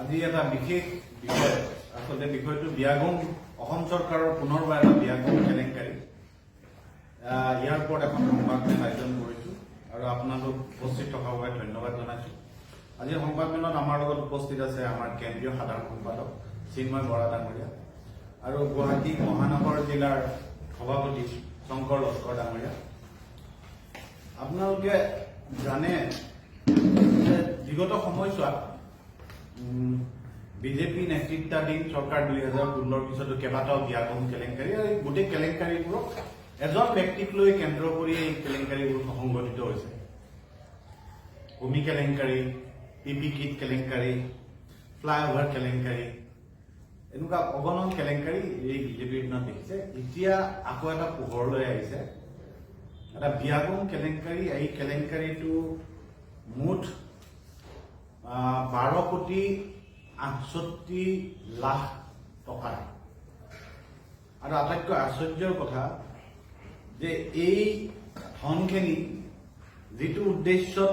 আজি এটা বিশেষ বিষয় আসলে বিষয়টো বিয়াগম অসম চৰকাৰৰ পুনৰবাৰ এটা বিয়াগম কেলেংকাৰী ইয়াৰ ওপৰত এখন সংবাদমেল আয়োজন কৰিছোঁ আৰু আপোনালোক উপস্থিত থকাৰ বাবে ধন্যবাদ জনাইছোঁ। আজিৰ সংবাদমেলত আমাৰ লগত উপস্থিত আছে আমাৰ কেন্দ্ৰীয় সাধাৰণ সম্পাদক চিন্ময় বৰা ডাঙৰীয়া আৰু গুৱাহাটী মহানগৰ জিলাৰ সভাপতি শংকৰ লস্কৰ ডাঙৰীয়া। আপোনালোকে জানে যে বিগত সময়ছোৱাত বিজেপি নেতৃত্বাধীন চৰকাৰ 2016 পিছতো কেইবাটাও বিয়াগম কেলেংকাৰী আৰু এই গোটেই কেলেংকাৰীবোৰক এজন ব্যক্তিক লৈ কেন্দ্ৰ কৰি এই কেলেংকাৰীবোৰ সংঘটিত হৈছে। ভূমি কেলেংকাৰী, পিপি কিট কেলেংকাৰী, ফ্লাইঅভাৰ কেলেংকাৰী, এনেকুৱা অগণন কেলেংকাৰী এই বিজেপিৰ দিনত দেখিছে। এতিয়া আকৌ এটা পোহৰলৈ আহিছে এটা বিয়াগম কেলেংকাৰী। এই কেলেংকাৰীটো মুঠ 12,68,00,000 টকাৰ। আৰু আটাইতকৈ আশ্চৰ্যৰ কথা যে এই ধনখিনি যিটো উদ্দেশ্যত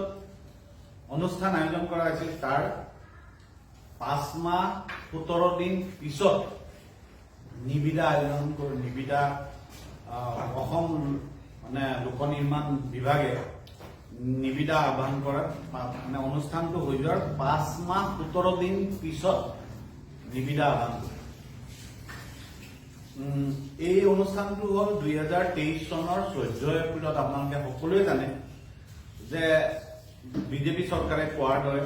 অনুষ্ঠান আয়োজন কৰা হৈছিল তাৰ 5 মাহ 17 দিন পিছত নিবিদা আয়োজন কৰি নিবিদা অসম লোক নিৰ্মাণ বিভাগে নিবিদা আহ্বান কৰাৰ অনুষ্ঠানটো হৈ যোৱাৰ 5 মাহ 17 দিন পিছত নিবিদা আহ্বান কৰে। এই অনুষ্ঠানটো হ'ল 2023 চনৰ 14 এপ্ৰিলত। আপোনালোকে সকলোৱে জানে যে বিজেপি চৰকাৰে কোৱাৰ দৰে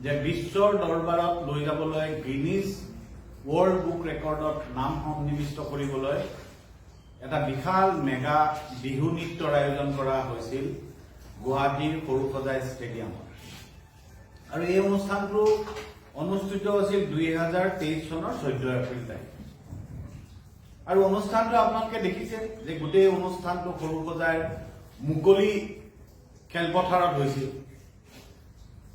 যে বিশ্বৰ দৰবাৰত লৈ যাবলৈ গিনিজ ৱৰ্ল্ড বুক ৰেকৰ্ডত নাম সন্নিৱিষ্ট কৰিবলৈ এটা বিশাল মেগা বিহু নৃত্যৰ আয়োজন কৰা হৈছিল গুৱাহাটীৰ সৰুসজাই ষ্টেডিয়ামত। আৰু এই অনুষ্ঠানটো অনুষ্ঠিত হৈছিল 2023 চনৰ 14 এপ্ৰিল তাৰিখে। আৰু অনুষ্ঠানটো আপোনালোকে দেখিছে যে গোটেই অনুষ্ঠানটো সৰুসজাইৰ মুকলি খেলপথাৰত হৈছিল।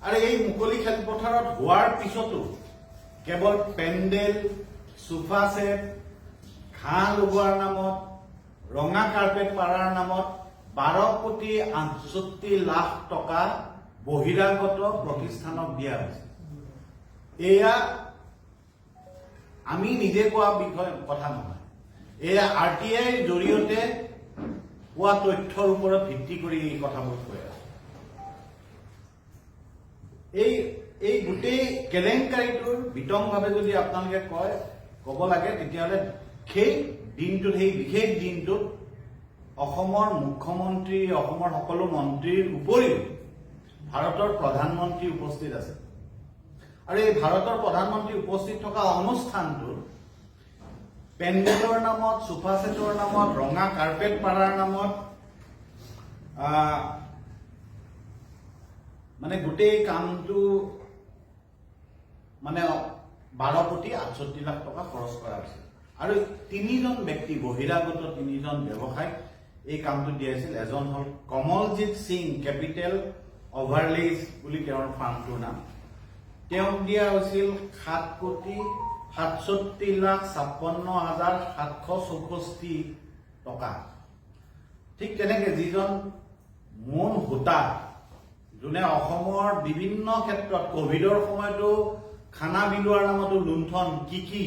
আৰু এই মুকলি খেলপথাৰত হোৱাৰ পিছতো কেৱল পেণ্ডেল, সোফা ছেট, ঘাঁহ লগোৱাৰ নামত, ৰঙা কাৰ্পেট পাৰাৰ নামত 12,68,00,000 টকা বহিৰাগত প্ৰতিষ্ঠানক দিয়া হৈছে। এয়া আমি নিজে কোৱা বিষয় কথা নহয়, এয়া RTIৰ জৰিয়তে পোৱা তথ্যৰ ওপৰত ভিত্তি কৰি এই কথাবোৰ কৈ আছে। এই গোটেই কেলেংকাৰীটোৰ বিতংভাৱে যদি আপোনালোকে ক'ব লাগে তেতিয়াহ'লে সেই দিনটোত, সেই বিশেষ দিনটোত অসমৰ মুখ্যমন্ত্ৰী, অসমৰ সকলো মন্ত্ৰীৰ উপৰিও ভাৰতৰ প্ৰধানমন্ত্ৰী উপস্থিত আছে। আৰু এই ভাৰতৰ প্ৰধানমন্ত্ৰী উপস্থিত থকা অনুষ্ঠানটোৰ পেণ্ডেলৰ নামত, সোফা ছেটৰ নামত, ৰঙা কাৰ্পেট পাৰাৰ নামত গোটেই কামটো 12,68,00,000 টকা খৰচ কৰা হৈছিল। আৰু 3জন ব্যক্তি, বহিৰাগত 3জন ব্যৱসায়ীক এই কামটো দিয়াইছিল। এজন হ'ল কমলজিৎ সিং, কেপিটেল অভাৰলেজ বুলি তেওঁৰ ফাৰ্মটোৰ নাম। তেওঁক দিয়া হৈছিল 7,67,56,764 টকা। ঠিক তেনেকে যিজন মুন হোতা, যোনে অসমৰ বিভিন্ন ক্ষেত্ৰত কভিডৰ সময়তো খানা বিলোৱাৰ নামতো লুণ্ঠন, কিকি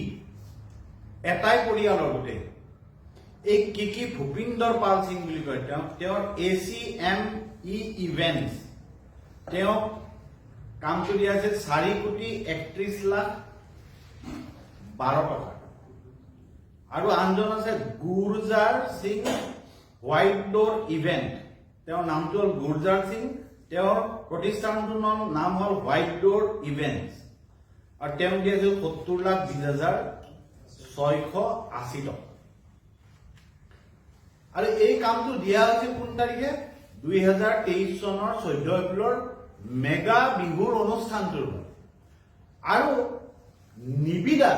এটাই পৰিয়ালৰ গোটেই, এই কিকি ভূপিন্দৰ পাল সিং বুলি কয়। তেওঁৰ ACME ইভেন্টছ, তেওঁ কামটো দিয়া আছিল 4,31,12,00,000 টকা। আৰু আনজন আছে গুৰজাৰ সিং, হোৱাইট ডোৰ ইভেন্ট, তেওঁৰ নামটো হ'ল গুৰজাৰ সিং, তেওঁৰ প্ৰতিষ্ঠানটোৰ নাম হ'ল হোৱাইট ডোৰ ইভেন্টছ, আৰু তেওঁ দিয়া আছিল 70,20,680 টকা। আৰু এই কামটো দিয়া হৈছিল কোন তাৰিখে? 2023 চনৰ 14 এপ্ৰিলৰ মেগা বিহুৰ অনুষ্ঠানটোৰ। আৰু নিবিদা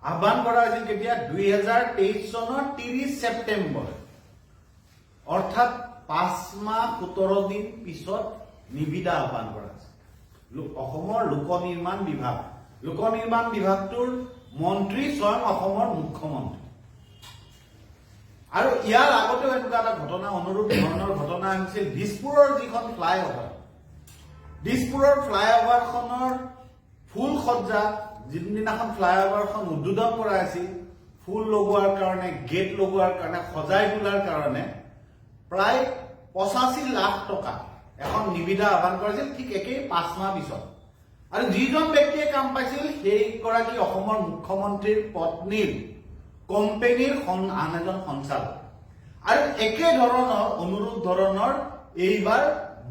আহ্বান কৰা হৈছিল কেতিয়া? 2023 চনৰ 30 ছেপ্টেম্বৰ, অৰ্থাৎ 5 মাহ 17 দিন পিছত নিবিদা আহ্বান কৰা হৈছে। অসমৰ লোক নিৰ্মাণ বিভাগটোৰ মন্ত্ৰী স্বয়ং অসমৰ মুখ্যমন্ত্ৰী। আৰু ইয়াৰ আগতেও এনেকুৱা এটা ঘটনা, অনুৰূপ ধৰণৰ ঘটনা হৈছিল দিছপুৰৰ যিখন ফ্লাইঅভাৰ, দিছপুৰৰ ফ্লাইঅভাৰখনৰ ফুল সজ্জা যিদিনাখন ফ্লাইঅভাৰখন উদ্বোধন কৰা আছিল ফুল লগোৱাৰ কাৰণে গেট লগোৱাৰ কাৰণে সজাই তোলাৰ কাৰণে প্ৰায় 85 লাখ টকা এখন নিবিদা আহ্বান কৰিছিল ঠিক একেই 5 মাহ পিছত আৰু যিজন ব্যক্তিয়ে কাম পাইছিল সেইগৰাকী অসমৰ মুখ্যমন্ত্ৰীৰ পত্নীৰ কোম্পানীৰ আন এজন সঞ্চালক আৰু একে ধৰণৰ অনুৰূপ ধৰণৰ এইবাৰ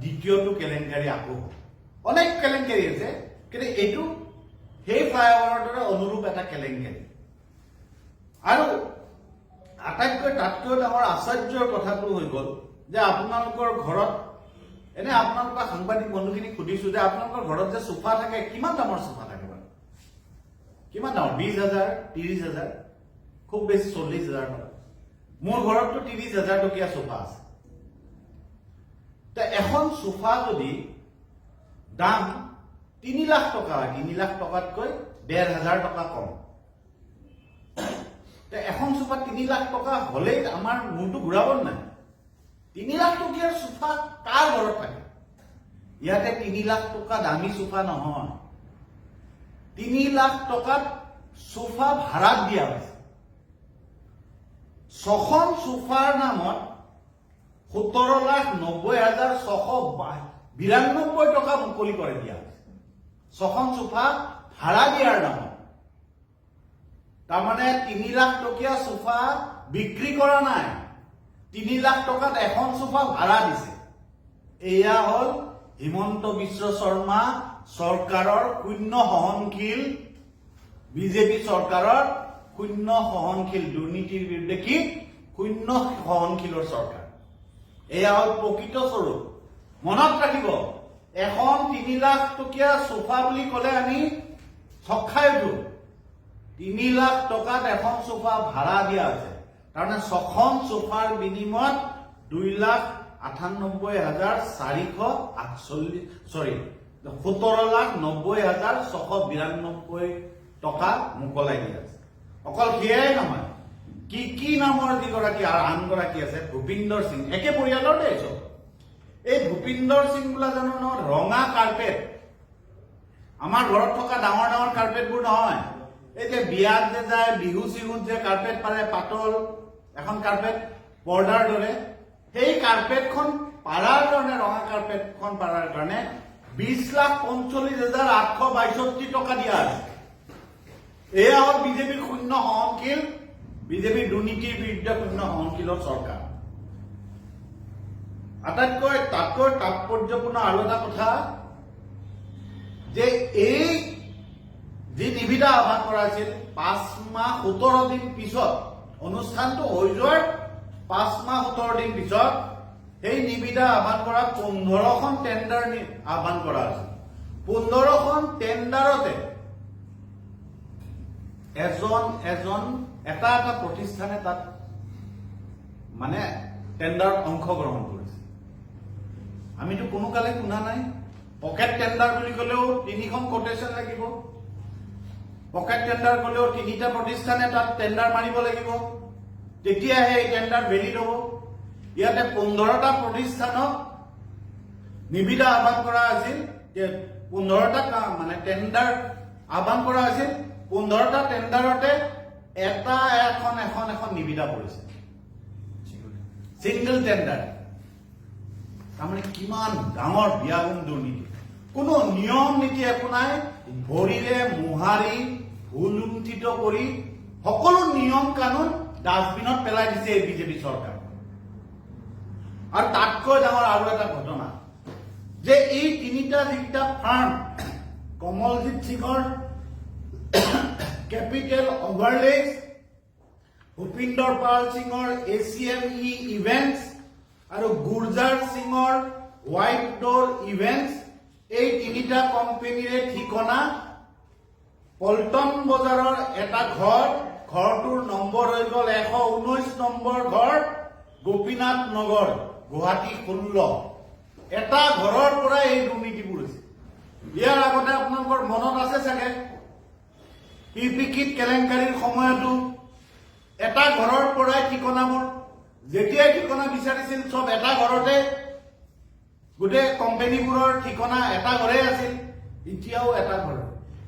দ্বিতীয়টো কেলেংকাৰী আকৌ অনেক কেলেংকাৰী আছে কিন্তু এইটো সেই ফ্লাইঅভাৰৰ দৰে অনুৰূপ এটা কেলেংকাৰী আৰু আটাইতকৈ তাতকৈ ডাঙৰ আশ্চৰ্যৰ কথাটো হৈ গ'ল যে আপোনালোকৰ ঘৰত এনে আপোনালোকৰ সাংবাদিক বন্ধুখিনিক সুধিছো যে আপোনালোকৰ ঘৰত যে সোফা থাকে কিমান দামৰ সোফা থাকে বাৰু কিমান দামৰ 20,000 30,000 খুব বেছি 40,000 টকা মোৰ ঘৰততো 30,000 টকীয়া সোফা আছে তে এখন সোফা যদি দাম 3 লাখ টকা হয় 3 লাখ টকাতকৈ 1,500 টকা কম তে এখন সোফা 3 লাখ টকা হলেই আমাৰ মূৰটো ঘূৰাব নাই 3 লাখ টকীয়াৰ সোফা কাৰ ঘৰত থাকে ইয়াতে 3 লাখ টকা দামী সোফা নহয় 3 লাখ টকাত সোফা ভাড়াত দিয়া হৈছে 6খন সোফাৰ নামত 17,90,692 টকা মুকলি কৰি দিয়া হৈছে 6খন সোফা ভাড়া দিয়াৰ নামত তাৰমানে 3 লাখ টকীয়া সোফা বিক্ৰী কৰা নাই 3 লাখ টকাত এখন সোফা ভাড়া দিছে এয়া হল হিমন্ত বিশ্ব শৰ্মা চৰকাৰৰ শূন্য সহনশীল বিজেপি চৰকাৰৰ শূন্য সহনশীল দুৰ্নীতিৰ বিৰুদ্ধে কি শূন্য সহনশীলৰ চৰকাৰ এয়া হল প্ৰকৃত স্বৰূপ মনত ৰাখিব এখন 3 লাখ টকীয়া সোফা বুলি ক'লে আমি ছখাই উঠো 3 লাখ টকাত এখন সোফা ভাড়া দিয়া আছে তাৰমানে 6খন সোফাৰ বিনিময়ত 17,90,692 টকা মুকলাই দিয়া আছে অকল সেয়াই নহয় কি নামৰ যিগৰাকী আনগৰাকী আছে ভূপিন্দৰ সিং একে পৰিয়ালৰ দেশ এই ভূপিন্দৰ সিং বোলা জানো ন ৰঙা কাৰ্পেট আমাৰ ঘৰত থকা ডাঙৰ ডাঙৰ কাৰ্পেটবোৰ নহয় এই যে বিয়াত যে যায় বিহু চিহুত যে কাৰ্পেট পাৰে পাতল এখন কাৰ্পেট পৰ্দাৰ দৰে সেই কাৰ্পেটখন পাৰাৰ কাৰণে ৰঙা কাৰ্পেটখন পাৰাৰ কাৰণে 20,45,862 টকা দিয়া আছে এয়া হল বিজেপিৰ শূন্য সহনশীল বিজেপিৰ দুৰ্নীতিৰ বিৰুদ্ধে শূন্য সহনশীলৰ চৰকাৰ আটাইতকৈ তাৎপৰ্যপূৰ্ণ আৰু এটা কথা যে এই যি নিবিদা আহ্বান কৰা হৈছিল 5 মাহ 17 দিন পিছত অনুষ্ঠানটো হৈ যোৱাৰ 5 মাহ 17 দিন পিছত সেই নিবিদা আহ্বান কৰা 15খন টেণ্ডাৰ আহ্বান কৰা হৈছিল 15খন টেণ্ডাৰতে এটা প্ৰতিষ্ঠানে তাত মানে টেণ্ডাৰত অংশগ্ৰহণ কৰিছে আমিতো কোনো কালে শুনা নাই পকেট টেণ্ডাৰ বুলি ক'লেও 3খন কোটেশন লাগিব পকেট টেণ্ডাৰ ক'লেও 3টা প্ৰতিষ্ঠানে তাত টেণ্ডাৰ মাৰিব লাগিব তেতিয়াহে এই টেণ্ডাৰ ভেলিড হ'ব ইয়াতে 15টা প্ৰতিষ্ঠানক নিবিদা আহ্বান কৰা আছিল যে 15টা মানে টেণ্ডাৰ আহ্বান কৰা হৈছিল 15টা টেণ্ডাৰতে এখন নিবিদা পৰিছে সিংগল টেণ্ডাৰ তাৰমানে কিমান ডাঙৰ বিয়াগুণ দুৰ্নীতি কোনো নিয়ম নীতি একো নাই ভৰিৰে মোহাৰি ভুলুণ্ঠিত কৰি সকলো নিয়ম কানুন ডাষ্টবিনত পেলাই দিছে এই বিজেপি চৰকাৰ আৰু তাতকৈ ডাঙৰ আৰু এটা ঘটনা যে এই 3টা যিটা ফাৰ্ম কমলজিৎ সিঙৰ কেপিটেল অভাৰলেজ ভূপিন্দৰ পাল সিঙৰ ACME ইভেন্টছ আৰু গুৰজাৰ সিঙৰ হোৱাইট ডোৰ ইভেন্টছ এই 3টা কোম্পানীৰে ঠিকনা পল্টন বজাৰৰ এটা ঘৰটোৰ নম্বৰ হৈ গ'ল 119 নম্বৰ ঘৰ গোপীনাথ নগৰ গুৱাহাটী 16 এটা ঘৰৰ পৰা এই দুৰ্নীতিবোৰ হৈছে ইয়াৰ আগতে আপোনালোকৰ মনত আছে চাগে পিপিকিট কেলেংকাৰীৰ সময়তো এটা ঘৰৰ পৰাই ঠিকনাবোৰ যেতিয়াই ঠিকনা বিচাৰিছিল সব এটা ঘৰতে গোটেই কোম্পানীবোৰৰ ঠিকনা এটা ঘৰে আছিল, এতিয়াও এটা ঘৰ।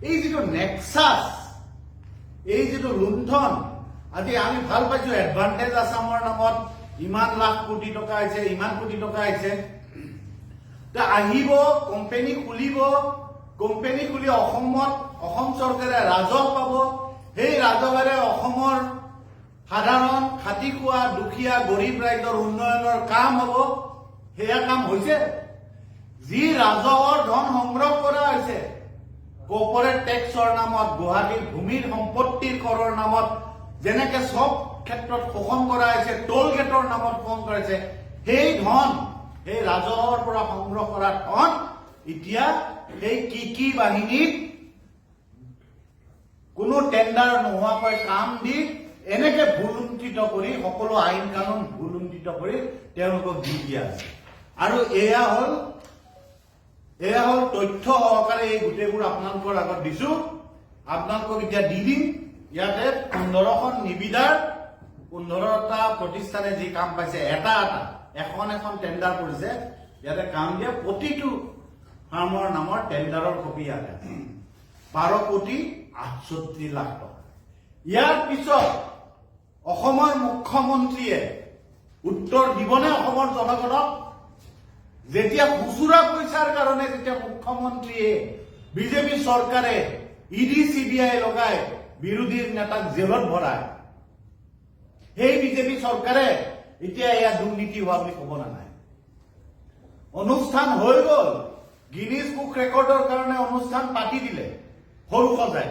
এই যিটো নেক্সাছ, এই যিটো লুণ্ঠন, আজি আমি ভাল পাইছো এডভান্টেজ আছামৰ নামত ইমান লাখ কোটি টকা আহিছে, ইমান কোটি টকা আহিছে। আহিব কোম্পানী খুলিব, কোম্পানী খুলি অসমত অসম চৰকাৰে ৰাজহ পাব, সেই ৰাজহেৰে অসমৰ সাধাৰণ খাটি খোৱা দুখীয়া গৰীব ৰাইজৰ উন্নয়নৰ কাম হ'ব। সেয়া কাম হৈছে। যি ৰাজহৰ ধন সংগ্ৰহ কৰা হৈছে কৰ্পৰেট টেক্সৰ নামত, গুৱাহাটীৰ ভূমিৰ সম্পত্তিৰ কৰৰ নামত যেনেকে সব ক্ষেত্ৰত শোষণ কৰা হৈছে, টোল গেটৰ নামত শোষণ কৰা হৈছে, সেই ধন, সেই ৰাজহৰ পৰা সংগ্ৰহ কৰা ধন এতিয়া সেই কি বাহিনীক কোনো টেণ্ডাৰ নোহোৱাকৈ কাম দি এনেকে ভুলুণ্ঠিত কৰি, সকলো আইন কানুন ভুলুণ্ঠিত কৰি তেওঁলোকক দি দিয়া আছে। আৰু এয়া হল তথ্য সহকাৰে এই গোটেইবোৰ আপোনালোকৰ আগত দিছো। আপোনালোকক এতিয়া দি দিম। ইয়াতে 15খন নিবিদাৰ 15টা প্ৰতিষ্ঠানে যি কাম পাইছে, এখন টেণ্ডাৰ কৰিছে, ইয়াতে কাম দিয়ে। প্ৰতিটো ফাৰ্মৰ নামৰ টেণ্ডাৰৰ কপি ইয়াতে 12,68,00,000 টকা। ইয়াৰ পিছত অসমৰ মুখ্যমন্ত্ৰীয়ে উত্তৰ দিবনে অসমৰ জনগণক? যেতিয়া খুচুৰা পইচাৰ কাৰণে যেতিয়া মুখ্যমন্ত্ৰীয়ে, বিজেপি চৰকাৰে ইডি CBI লগাই বিৰোধীৰ নেতাক জেলত ভৰায়, সেই বিজেপি চৰকাৰে এতিয়া এয়া দুৰ্নীতি হোৱা বুলি ক'ব নাই। অনুষ্ঠান হৈ গ'ল, গিনিজ বুক ৰেকৰ্ডৰ কাৰণে অনুষ্ঠান পাতি দিলে সৰু সজাই।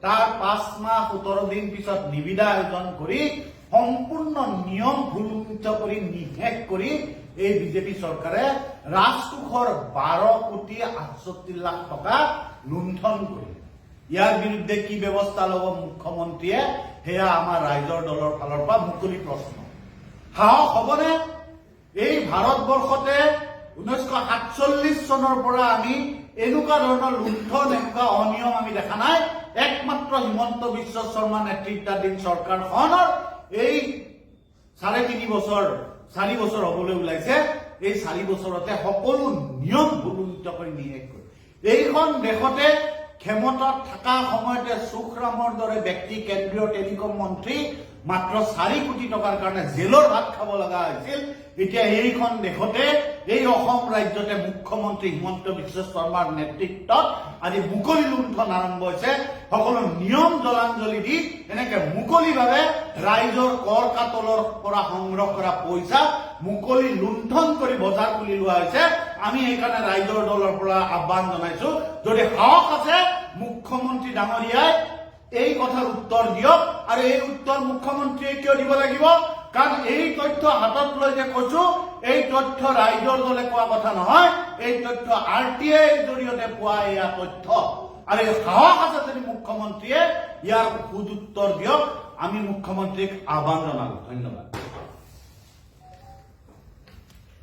তাৰ 5 মাহ 17 দিন পিছত নিবিদা আয়োজন কৰি সম্পূৰ্ণ নিয়ম ভুলুণ্ঠিত কৰি নিশেষ কৰি এই বিজেপি চৰকাৰে ৰাজকোষৰ 12,68,00,000 টকা লুণ্ঠন কৰি। ইয়াৰ বিৰুদ্ধে কি ব্যৱস্থা ল'ব মুখ্যমন্ত্ৰীয়ে, সেয়া আমাৰ ৰাইজৰ দলৰ ফালৰ পৰা মুকলি প্ৰশ্ন। সাহস হ'বনে? এই ভাৰতবৰ্ষতে 1947 চনৰ পৰা আমি এনেকুৱা ধৰণৰ লুণ্ঠন, এনেকুৱা অনিয়ম আমি দেখা নাই। একমাত্ৰ হিমন্ত বিশ্ব শৰ্মা নেতৃত্বাধীন চৰকাৰখনৰ এই 3.5 বছৰ 4 বছৰ হ'বলৈ ওলাইছে। এই 4 বছৰতে সকলো নিয়ম ভুলুণ্ঠিত কৰি নিশেষ কৰি এইখন দেশতে ক্ষমতাত থকা সময়তে সুখৰামৰ দৰে ব্যক্তি, কেন্দ্ৰীয় টেলিকম মন্ত্ৰী, মাত্ৰ 4 কোটি টকাৰ কাৰণে জেলৰ ভাত খাব লগা হৈছিল। এতিয়া এইখন দেশতে, এই অসম ৰাজ্যতে মুখ্যমন্ত্ৰী হিমন্ত বিশ্ব শৰ্মাৰ নেতৃত্বত আজি মুকলি লুণ্ঠন আৰম্ভ হৈছে। সকলো নিয়ম জলাঞ্জলি দি এনেকে মুকলিভাৱে ৰাইজৰ কৰ কাটলৰ পৰা সংগ্ৰহ কৰা পইচা মুকলি লুণ্ঠন কৰি বজাৰ খুলি লোৱা হৈছে। আমি সেইকাৰণে ৰাইজৰ দলৰ পৰা আহ্বান জনাইছো, যদি সাহস আছে মুখ্যমন্ত্ৰী ডাঙৰীয়াই এই কথাৰ উত্তৰ দিয়ক। আৰু এই উত্তৰ মুখ্যমন্ত্ৰীয়ে কিয় দিব লাগিব? কাৰণ এই তথ্য হাতত লৈ যে কৈছো, এই তথ্য ৰাইজৰ দলে কোৱা কথা নহয়, এই তথ্য RTIৰ জৰিয়তে পোৱা এয়া তথ্য। আৰু এই সাহস আছে যদি মুখ্যমন্ত্ৰীয়ে ইয়াৰ সুদ উত্তৰ দিয়ক। আমি মুখ্যমন্ত্ৰীক আহ্বান জনালো। ধন্যবাদ।